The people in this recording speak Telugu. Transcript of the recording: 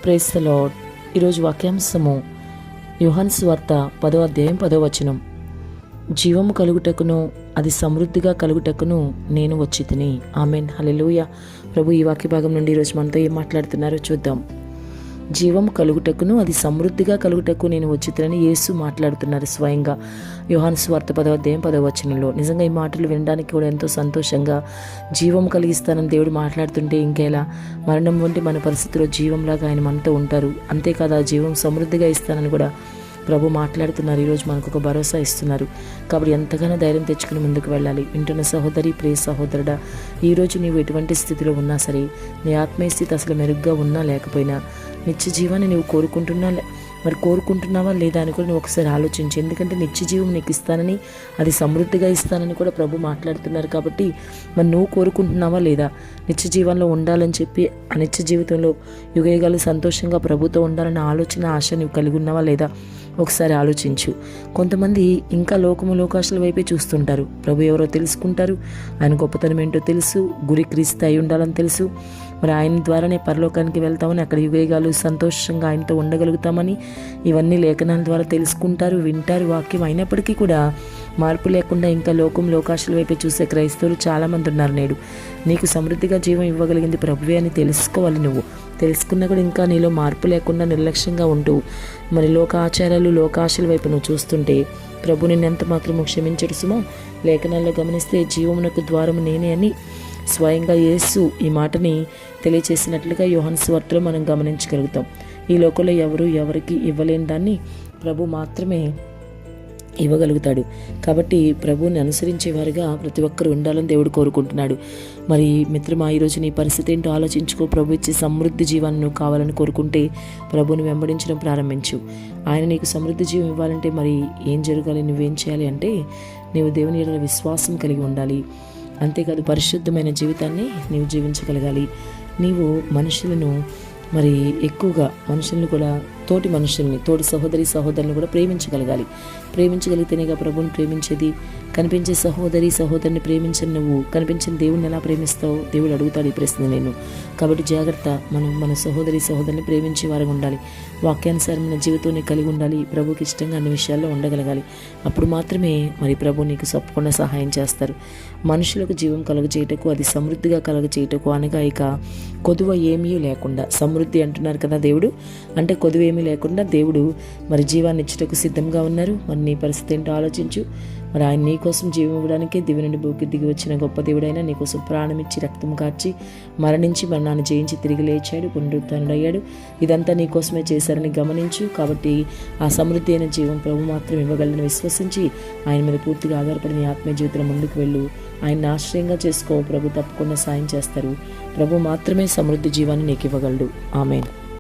Praise the lord. ఈరోజు వాక్యాంశము యోహాను సువార్త 10వ అధ్యాయం 10వ వచనం. జీవము కలుగుటకును అది సమృద్ధిగా కలుగుటకును నేను వచ్చి తిని. ఆమెన్. హల్లెలూయా. ప్రభు ఈ వాక్య భాగం నుండి ఈరోజు మనతో ఏం మాట్లాడుతున్నారో చూద్దాం. జీవము కలుగుటకును అది సమృద్ధిగా కలుగుటకు నేను వచ్చితనని యేసు మాట్లాడుతున్నారు స్వయంగా యోహాను సువార్త 10వ అధ్యాయం 10వ వచనంలో. నిజంగా ఈ మాటలు వినడానికి కూడా ఎంతో సంతోషంగా, జీవం కలిగిస్తానని దేవుడు మాట్లాడుతుంటే ఇంకేలా, మరణం వంటి మన పరిస్థితిలో జీవంలాగా ఆయన మనతో ఉంటారు. అంతేకాదు ఆ జీవం సమృద్ధిగా ఇస్తానని కూడా ప్రభు మాట్లాడుతున్నారు. ఈరోజు మనకు ఒక భరోసా ఇస్తున్నారు. కాబట్టి ఎంతగానో ధైర్యం తెచ్చుకుని ముందుకు వెళ్ళాలి. వింటున్న సహోదరి, ప్రియ సహోదరుడా, ఈరోజు నీవు ఎటువంటి స్థితిలో ఉన్నా సరే, నీ ఆత్మీయ స్థితి అసలు మెరుగ్గా ఉన్నా లేకపోయినా, నిత్య జీవాన్ని నువ్వు కోరుకుంటున్నావా లేదా అని కూడా నువ్వు ఒకసారి ఆలోచించు. ఎందుకంటే నిత్య జీవం నీకు ఇస్తానని, అది సమృద్ధిగా ఇస్తానని కూడా ప్రభు మాట్లాడుతున్నారు. కాబట్టి మరి నువ్వు కోరుకుంటున్నావా లేదా? నిత్య జీవంలో ఉండాలని చెప్పి ఆ నిత్య జీవితంలో యుగయుగాలు సంతోషంగా ప్రభుతో ఉండాలన్న ఆలోచన, ఆశ నువ్వు కలిగి ఉన్నావా లేదా? ఒకసారి ఆలోచించు. కొంతమంది ఇంకా లోకాశల వైపే చూస్తుంటారు. ప్రభు ఎవరో తెలుసుకుంటారు, ఆయన గొప్పతనం ఏంటో తెలుసు, గురి క్రీస్తు అయి ఉండాలని తెలుసు, మరి ఆయన ద్వారానే పరలోకానికి వెళ్తామని, అక్కడ యుగయుగాలు సంతోషంగా ఆయనతో ఉండగలుగుతామని ఇవన్నీ లేఖనాల ద్వారా తెలుసుకుంటారు, వింటారు వాక్యం. అయినప్పటికీ కూడా మార్పు లేకుండా ఇంకా లోకాశల వైపే చూసే క్రైస్తవులు చాలామంది ఉన్నారు నేడు. నీకు సమృద్ధిగా జీవం ఇవ్వగలిగింది ప్రభువే అని తెలుసుకోవాలి. నువ్వు తెలుసుకున్నా కూడా ఇంకా నీలో మార్పు లేకుండా నిర్లక్ష్యంగా ఉంటూ మరి లోకాచారాలు, లోకాశల వైపు నువ్వు చూస్తుంటే ప్రభు నిన్ను ఎంత మాత్రమో క్షమించడు సుమా. లేఖనాల్లో గమనిస్తే జీవమునకు ద్వారము నేనే అని స్వయంగా యేసు ఈ మాటని తెలియచేసినట్లుగా యోహాను సువార్తలో మనం గమనించగలుగుతాం. ఈ లోకంలో ఎవరికి ఇవ్వలేని దాన్ని ప్రభు మాత్రమే ఇవ్వగలుగుతాడు. కాబట్టి ప్రభువుని అనుసరించేవారుగా ప్రతి ఒక్కరు ఉండాలని దేవుడు కోరుకుంటున్నాడు. మరి మిత్రమా, ఈరోజు నీ పరిస్థితి ఏంటో ఆలోచించుకో. ప్రభు ఇచ్చే సమృద్ధి జీవాన్ని నువ్వు కావాలని కోరుకుంటే ప్రభువుని వెంబడించడం ప్రారంభించు. ఆయన నీకు సమృద్ధి జీవం ఇవ్వాలంటే మరి ఏం జరగాలి, నువ్వేం చేయాలి అంటే, నీవు దేవుని ఎడల విశ్వాసం కలిగి ఉండాలి. అంతేకాదు పరిశుద్ధమైన జీవితాన్ని నీవు జీవించగలగాలి. నీవు మనుషులను మరి ఎక్కువగా మనుషులను కూడా, తోటి మనుషుల్ని, తోటి సహోదరులను కూడా ప్రేమించగలగాలి. ప్రేమించగలిగితేనేగా ప్రభువుని ప్రేమించేది. కనిపించే సహోదరిని ప్రేమించని నువ్వు కనిపించిన దేవుణ్ణి ఎలా ప్రేమిస్తావు? దేవుడు అడుగుతాడు ఈ ప్రశ్న నేను. కాబట్టి జాగ్రత్త. మనం మన సహోదరిని ప్రేమించే వారంగా ఉండాలి. వాక్యానుసారమైన జీవితాన్ని కలిగి ఉండాలి. ప్రభుకి ఇష్టంగా అన్ని విషయాల్లో ఉండగలగాలి. అప్పుడు మాత్రమే మరి ప్రభు నీకు తప్పకుండా సహాయం చేస్తారు. మనుషులకు జీవం కలుగజేయటకు, అది సమృద్ధిగా కలుగజేయటకు అనగా ఇక కొదువ ఏమీ లేకుండా, సమృద్ధి అంటున్నారు కదా దేవుడు, అంటే కొదువ ఏమీ లేకుండా దేవుడు మరి జీవాన్ని ఇచ్చుటకు సిద్ధంగా ఉన్నారు. మరి నీ పరిస్థితి ఏంటో ఆలోచించు. మరి ఆయన నీకోసం జీవం ఇవ్వడానికే దివి నుండి భూకి దిగి వచ్చిన గొప్ప దేవుడైనా నీకోసం ప్రాణం ఇచ్చి, రక్తం కార్చి, మరణించి, మరణాన్ని జయించి తిరిగి లేచాడు, పునరుత్థానుడయ్యాడు. ఇదంతా నీకోసమే చేశారని గమనించు. కాబట్టి ఆ సమృద్ధి అయిన జీవం ప్రభు మాత్రం ఇవ్వగలని విశ్వసించి ఆయన మీద పూర్తిగా ఆధారపడి నీ ఆత్మీయ జీవితంలో ముందుకు వెళ్ళు. ఆయన్ని ఆశ్రయంగా చేసుకో. ప్రభు తప్పకుండా సాయం చేస్తారు. ప్రభు మాత్రమే సమృద్ధి జీవాన్ని నీకు ఇవ్వగలడు. ఆమేన్.